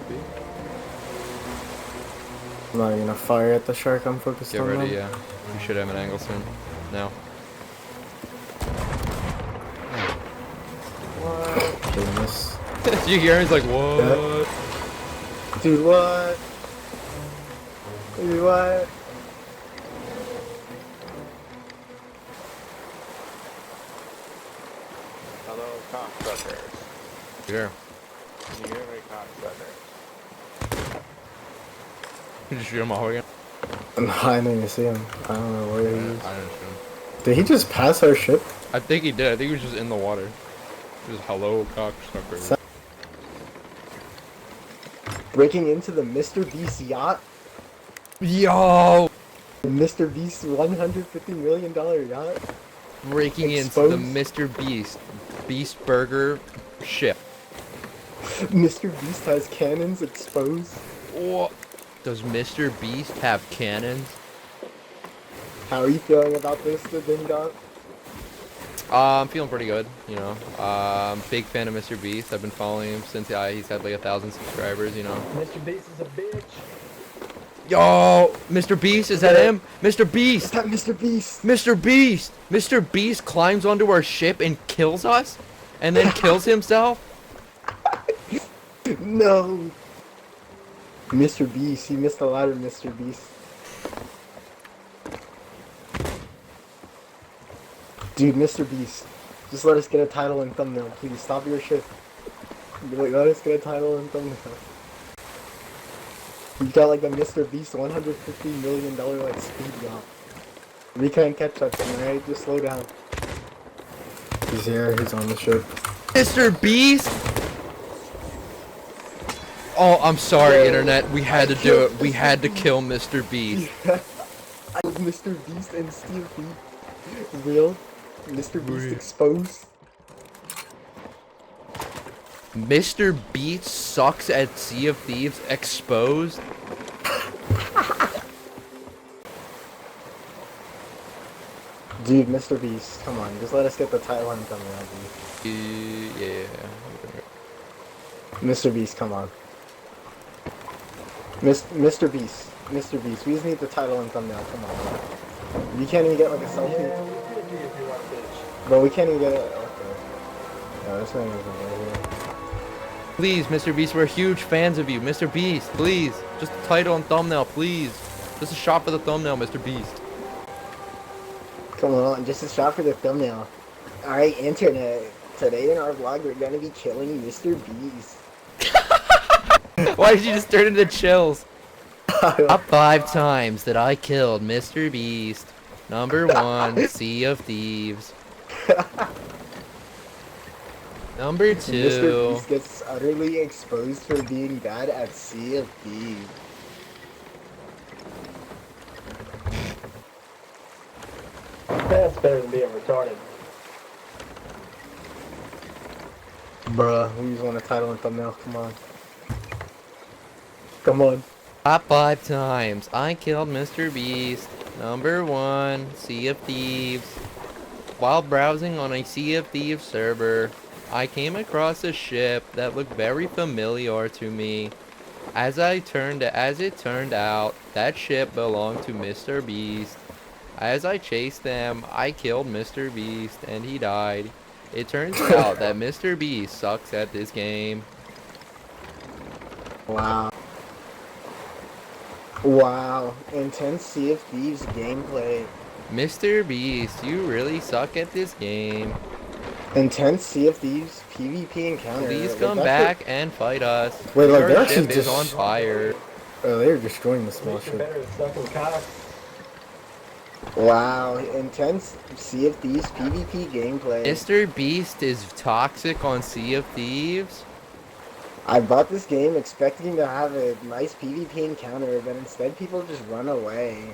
be. I'm not gonna fire at the shark, I'm focused Get on ready, them. yeah. We should have an angle soon. Now. What? Goodness. You hear him? He's like, what? Yeah. Dude, what? Dude, what? Hello, cocksuckers. Here. Can you hear me, cocksuckers? You just shoot him all again? No, I didn't even see him. I don't know where he is. I didn't shoot him. Did he just pass our ship? I think he did. I think he was just in the water. Just hello, cocksucker. Breaking into the Mr. Beast yacht? Yo! The Mr. Beast $150 million yacht? Breaking Exposed? into the Mr. Beast Burger ship. Mr. Beast has cannons exposed? What? Does Mr. Beast have cannons? How are you feeling about this, the Ding Dong? I'm feeling pretty good, you know. Big fan of Mr. Beast. I've been following him since he's had like 1,000 subscribers, you know. Mr. Beast is a bitch. Yo, Mr. Beast, is that him? Mr. Beast! Is that Mr. Beast? Mr. Beast! Mr. Beast climbs onto our ship and kills us? And then kills himself? No! Mr. Beast, you missed a lot of Mr. Beast. Dude, Mr. Beast, just let us get a title and thumbnail, please. Stop your shit. Let us get a title and thumbnail. You got like the Mr. Beast $150 million like speed yacht. We can't catch that thing, alright? Just slow down. He's here, he's on the ship. Mr. Beast? Oh, I'm sorry, internet. We had to do it. We had to kill Mr. Beast. I was Mr. Beast and Steel Thief. Real? Mr. Beast exposed? Mr. Beast sucks at Sea of Thieves exposed? Dude, Mr. Beast, come on, just let us get the title and thumbnail, dude. Yeah. Mr. Beast, come on. Mr. Beast, Mr. Beast, we just need the title and thumbnail, come on. You can't even get like a selfie. Yeah, we could do if you want, bitch. But we can't even get it. Okay. No, this man isn't right here. Please, Mr. Beast, we're huge fans of you. Mr. Beast, please. Just the title and thumbnail, please. Just a shot for the thumbnail, Mr. Beast. Come on, just a shot for the thumbnail. Alright, internet. Today in our vlog, we're gonna be killing Mr. Beast. Why did you just turn into chills? Top 5 times that I killed Mr. Beast. Number 1, Sea of Thieves. Number 2. Mr. Beast gets utterly exposed for being bad at Sea of Thieves. That's better than being retarded. Bruh, we just want a title and thumbnail, come on. Come on. Top 5 times I killed Mr. Beast. Number 1, Sea of Thieves. While browsing on a Sea of Thieves server, I came across a ship that looked very familiar to me. As it turned out, that ship belonged to Mr. Beast. As I chased them, I killed Mr. Beast and he died. It turns out that Mr. Beast sucks at this game. Wow. Wow. Intense Sea of Thieves gameplay. Mr. Beast, you really suck at this game. Intense Sea of Thieves PvP encounter. Please Like, come that's back and fight us. Wait, like, Your they're actually ship is just- on fire. Oh, they're destroying the small Makes you ship. better at sucking cock. Wow. Intense Sea of Thieves PvP gameplay. Mr. Beast is toxic on Sea of Thieves. I bought this game expecting to have a nice PvP encounter, but instead people just run away.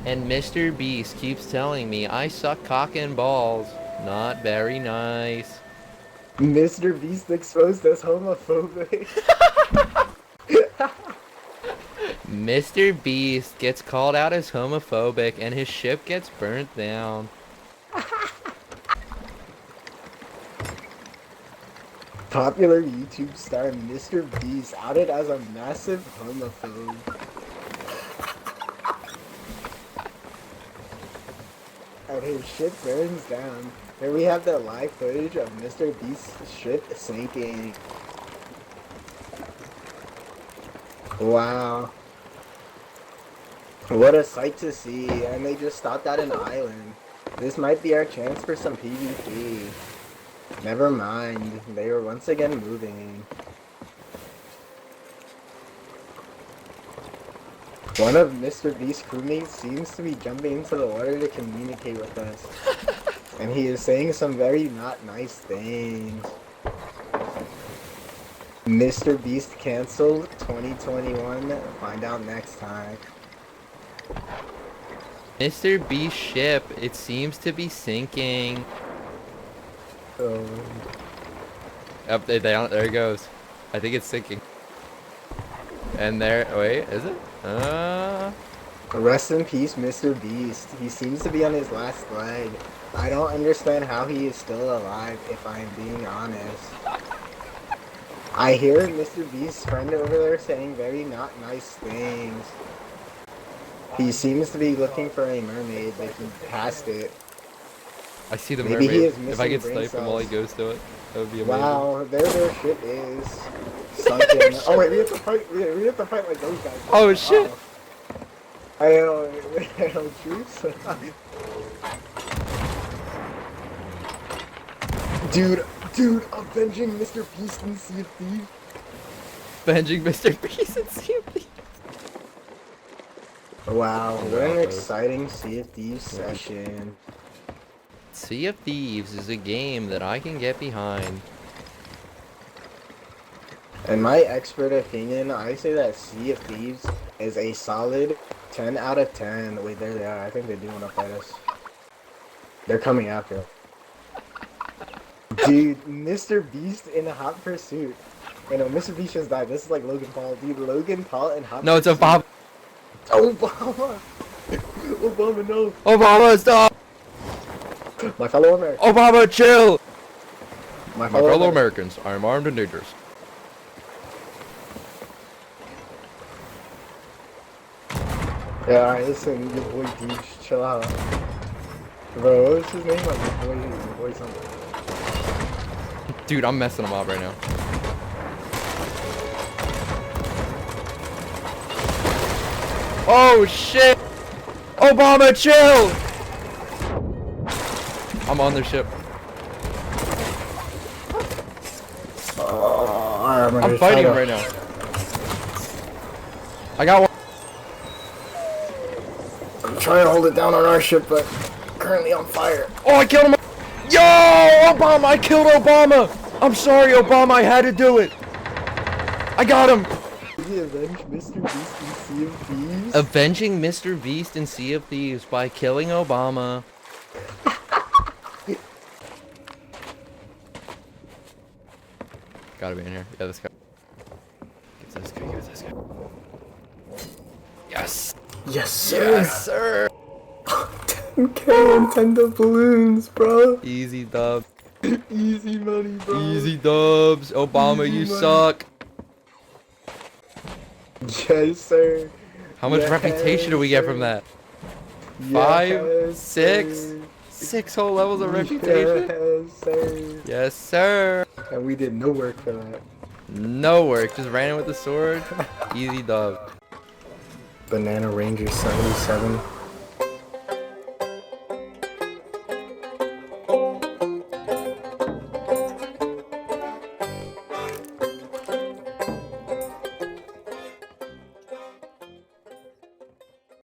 And Mr. Beast keeps telling me I suck cock and balls. Not very nice. Mr. Beast exposed as homophobic. Mr. Beast gets called out as homophobic and his ship gets burnt down. Popular YouTube star Mr. Beast outed as a massive homophobe. And his ship burns down. Here we have the live footage of Mr. Beast's ship sinking. Wow. What a sight to see, and they just stopped at an island. This might be our chance for some PvP. Never mind, they were once again moving. One of Mr. Beast's crewmates seems to be jumping into the water to communicate with us. And he is saying some very not nice things. Mr. Beast canceled 2021. Find out next time. Mr. Beast's ship, it seems to be sinking. Up there it goes. I think it's sinking. And there, wait, is it? Rest in peace, Mr. Beast. He seems to be on his last leg. I don't understand how he is still alive, if I'm being honest. I hear Mr. Beast's friend over there saying very not nice things. He seems to be looking for a mermaid, but he passed it. I see the Maybe mermaid. he is If I missing get brain sniped from while he cells. goes to it, that would be amazing. Wow, there their ship is. Sunken. Oh wait, we have to fight. We have to fight like those guys. Oh shit! I know. Truce. Dude, avenging Mr. Beast and Sea of Thieves. Avenging Mr. Beast and Sea of Thieves. Wow, what an exciting Sea of Thieves session. Sea of Thieves is a game that I can get behind. In my expert opinion, I say that Sea of Thieves is a solid 10 out of 10. Wait, there they are. I think they do want to fight us. They're coming after us. Dude, Mr. Beast in a hot pursuit. Wait, no, Mr. Beast just died. This is like Logan Paul. Dude, Logan Paul in hot No, it's pursuit. Obama. Obama! Obama, no! Obama, stop! My fellow Americans. Obama, chill! My My fellow Americans. Americans, I am armed and dangerous. Yeah, alright, listen, your boy Deej, chill out. Bro, what's his name? Like, your boy something. Dude, I'm messing him up right now. Oh shit! Obama, chill! I'm on their ship. I'm fighting him right now. I got one. I'm trying to hold it down on our ship, but currently on fire. Oh, I killed him! Yo, Obama! I killed Obama! I'm sorry, Obama. I had to do it. I got him. Did he avenge Mr. Beast and Sea of Thieves? Avenging Mr. Beast and Sea of Thieves by killing Obama. Gotta be in here. Yeah, this guy. Get this guy. Get this guy. Yes. Yes, sir. Yes, sir. 10K Nintendo balloons, bro. Easy dub. Easy money, bro. Easy dubs. Obama, Easy you money. suck. Yes, sir. How much Yes, reputation do we get from that? 5, Yes, 6, sir. 6 whole levels of reputation? Yes, sir. Yes, sir. And we did no work for that. No work. Just ran in with the sword. Easy dub. Banana Ranger 77.